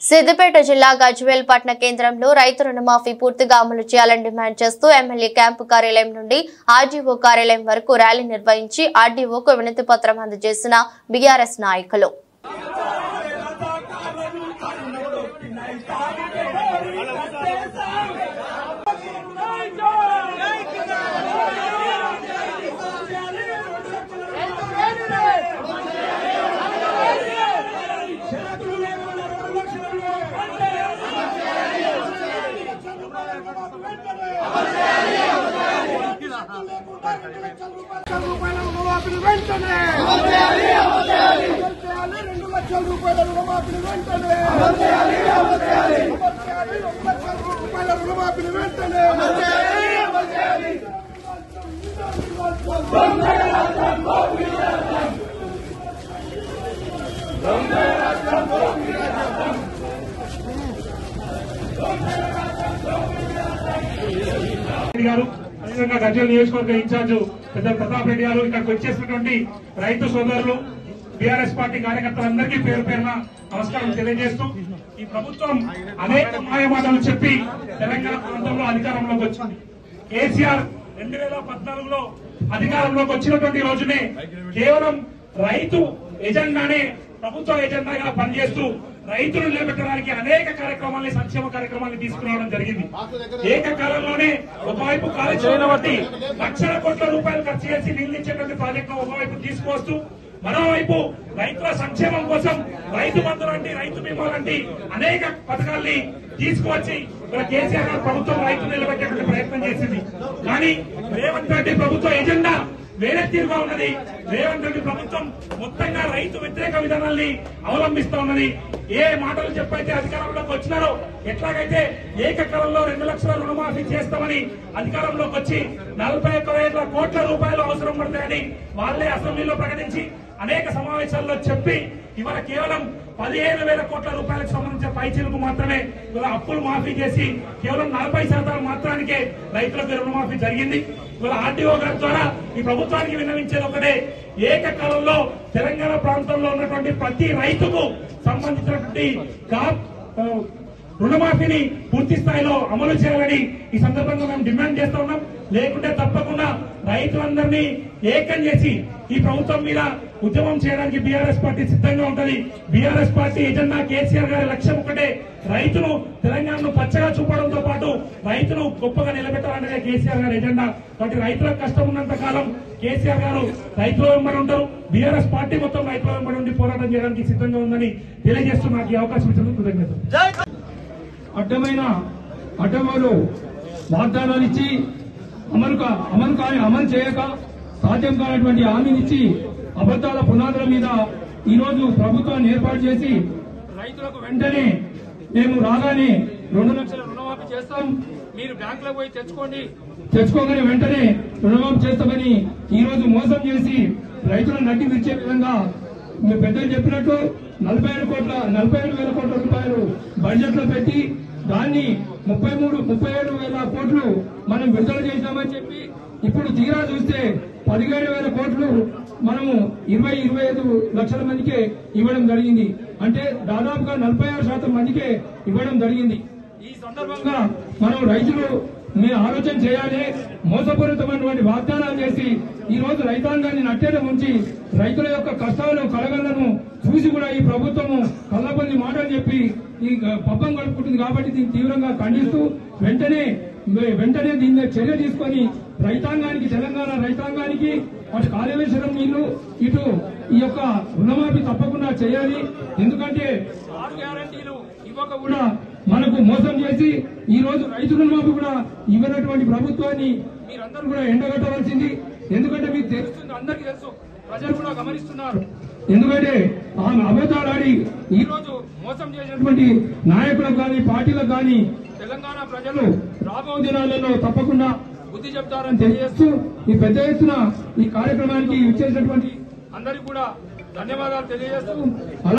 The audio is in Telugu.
సిద్దిపేట జిల్లా గజ్వేల్ పట్టణ కేంద్రంలో రైతు రుణమాఫీ పూర్తిగా అమలు చేయాలని డిమాండ్ చేస్తూ ఎమ్మెల్యే క్యాంపు కార్యాలయం నుండి ఆర్డీఓ కార్యాలయం వరకు ర్యాలీ నిర్వహించి ఆర్డీఓకు వినతి పత్రం అందజేసిన బీఆర్ఎస్ నాయకులు. గజ్వేల్ నియోజకవర్గ ఇన్ఛార్జ్ పెద్ద ప్రతాప్ రెడ్డి గారు ఇక్కడికి వచ్చేసినటువంటి రైతు సోదరులు బీఆర్ఎస్ పార్టీ కార్యకర్తలందరికీ పేరు పేరున నమస్కారం తెలియజేస్తూ ఈ ప్రభుత్వం అనేక మాయమాటలు చెప్పి తెలంగాణ ప్రాంతంలో అధికారంలోకి వచ్చింది. కేసీఆర్ 2014లో అధికారంలోకి వచ్చినటువంటి రోజునే కేవలం రైతు ఎజెండానే ప్రభుత్వ ఎజెండాగా పనిచేస్తూ రైతులు నిలబెట్టడానికి అనేక కార్యక్రమాలని సంక్షేమ కార్యక్రమాన్ని తీసుకురావడం జరిగింది. ఏకకాలంలోనే ఒకవైపు కాళేశ్వరం బట్టి లక్షల కోట్ల రూపాయలు ఖర్చు చేసి నిందించేటువంటి ప్రాజెక్టును ఒకవైపు తీసుకువస్తూ మరోవైపు రైతుల సంక్షేమం కోసం రైతు బంధు లాంటి రైతు బీమా లాంటి అనేక పథకాల్ని తీసుకువచ్చి కేసీఆర్ గారు ప్రభుత్వం రైతు నిలబెట్టేటువంటి ప్రయత్నం చేసింది. కానీ రేవంత్ రెడ్డి ప్రభుత్వ ఎజెండా వేరే తీరుగా ఉన్నది. రేవంత్ రెడ్డి ప్రభుత్వం మొత్తంగా రైతు వ్యతిరేక విధానాల్ని అవలంబిస్తా ఉన్నది. ఏ మాటలు చెప్పైతే అధికారంలోకి వచ్చినారో, ఎట్లాగైతే ఏకకాలంలో 2 లక్షల రుణమాఫీ చేస్తామని అధికారంలోకి వచ్చి 41,000 కోట్ల రూపాయలు అవసరం పడతాయని వాళ్లే అసెంబ్లీలో ప్రకటించి అనేక సమావేశాల్లో చెప్పి ఇవాళ కేవలం 15,000 కోట్ల రూపాయలకు సంబంధించిన పైచీలకు మాత్రమే ఇవాళ అప్పులు మాఫీ చేసి కేవలం 40% మాత్రానికే రైతులకు రుణమాఫీ జరిగింది. ఇవాళ ఆర్డీఓ గారి ద్వారా ఈ ప్రభుత్వానికి విన్నవించేది ఒకటే, ఏకకాలంలో తెలంగాణ ప్రాంతంలో ఉన్నటువంటి ప్రతి రైతుకు సంబంధించినటువంటి రుణమాఫీని పూర్తి స్థాయిలో అమలు చేయాలని ఈ సందర్భంగా మేము డిమాండ్ చేస్తా ఉన్నాం. లేకుంటే తప్పకుండా రైతులందరినీ ఏకం చేసి ఈ ప్రభుత్వం మీద ఉద్యమం చేయడానికి బీఆర్ఎస్ పార్టీ సిద్ధంగా ఉంటది. బీఆర్ఎస్ పార్టీ ఎజెండా కేసీఆర్ గారి లక్ష్యం ఒకటే, రైతును తెలంగాణను పచ్చగా చూపడంతో పాటు రైతును గొప్పగా నిలబెట్టాలనేదే కేసీఆర్ గారి ఎజెండా. కాబట్టి రైతులకు కష్టం ఉన్నంత కాలం కేసీఆర్ గారు రైతుల వెంబడి ఉంటారు. బీఆర్ఎస్ పార్టీ మొత్తం రైతుల వెంబడి ఉండి పోరాటం చేయడానికి సిద్ధంగా ఉందని తెలియజేస్తూ నాకు ఈ అవకాశం ఇచ్చినందుకు కృతజ్ఞతలు. అడ్డమైన అడ్డమూలు వాగ్దానాలు ఇచ్చి అమలు చేయక సాధ్యం కానటువంటి హామీనిచ్చి అబద్దాల పునాదుల మీద ఈ రోజు ప్రభుత్వాన్ని ఏర్పాటు చేసి రైతులకు వెంటనే మేము రాగానే 2 లక్షల రుణమాఫీ చేస్తాం, మీరు బ్యాంకులకు పోయి తెచ్చుకోగానే వెంటనే రుణమాఫీ చేస్తామని ఈ రోజు మోసం చేసి రైతులను నడ్డి విరిచే విధంగా మీ పెద్దలు చెప్పినట్టు 47,000 కోట్ల రూపాయలు బడ్జెట్ లో పెట్టి దాన్ని 37,000 కోట్లు మనం విడుదల చేసినామని చెప్పి ఇప్పుడు తీరా చూస్తే 17,000 కోట్లు మనము 25 లక్షల మందికే ఇవ్వడం జరిగింది. అంటే దాదాపుగా 46% మందికే ఇవ్వడం జరిగింది. ఈ సందర్భంగా మనం రైతులు మీరు ఆలోచన చేయాలి. మోసపూరితమైనటువంటి వాగ్దానాలు చేసి ఈ రోజు రైతాంగాన్ని నట్టేట ముంచి రైతుల యొక్క కష్టాలను కలగలను చూసి కూడా ఈ ప్రభుత్వము కళ్ళబొల్లి మాటలు చెప్పి ఈ పబ్బం గడుపుకుంటుంది. కాబట్టి దీన్ని తీవ్రంగా ఖండిస్తూ వెంటనే దీన్ని చర్య తీసుకొని రైతాంగానికి, తెలంగాణ రైతాంగానికి అటు కాళేశ్వరం నీళ్లు ఇటు ఈ యొక్క రుణమాఫీ తప్పకుండా చేయాలి. ఎందుకంటే 6 గ్యారంటీలు ఇవ్వక కూడా మనకు మోసం చేసి ఈ రోజు రైతు రుణమాఫీ కూడా ఇవ్వనటువంటి ప్రభుత్వాన్ని మీరందరూ కూడా ఎండగట్టవలసింది. ఎందుకంటే మీకు తెలుస్తుంది, అందరికీ తెలుసు, ప్రజలు కూడా గమనిస్తున్నారు. ఎందుకంటే ఆమె అబద్ధాలాడి ఈ రోజు మోసం చేసినటువంటి నాయకులకు కానీ పార్టీలకు కానీ తెలంగాణ ప్రజలు రాబో దినాలలో తప్పకుండా బుద్ధి చెప్తారని తెలియజేస్తూ ఈ పెద్ద ఎత్తున ఈ కార్యక్రమానికి ఇచ్చేసినటువంటి అందరికీ కూడా ధన్యవాదాలు తెలియజేస్తూ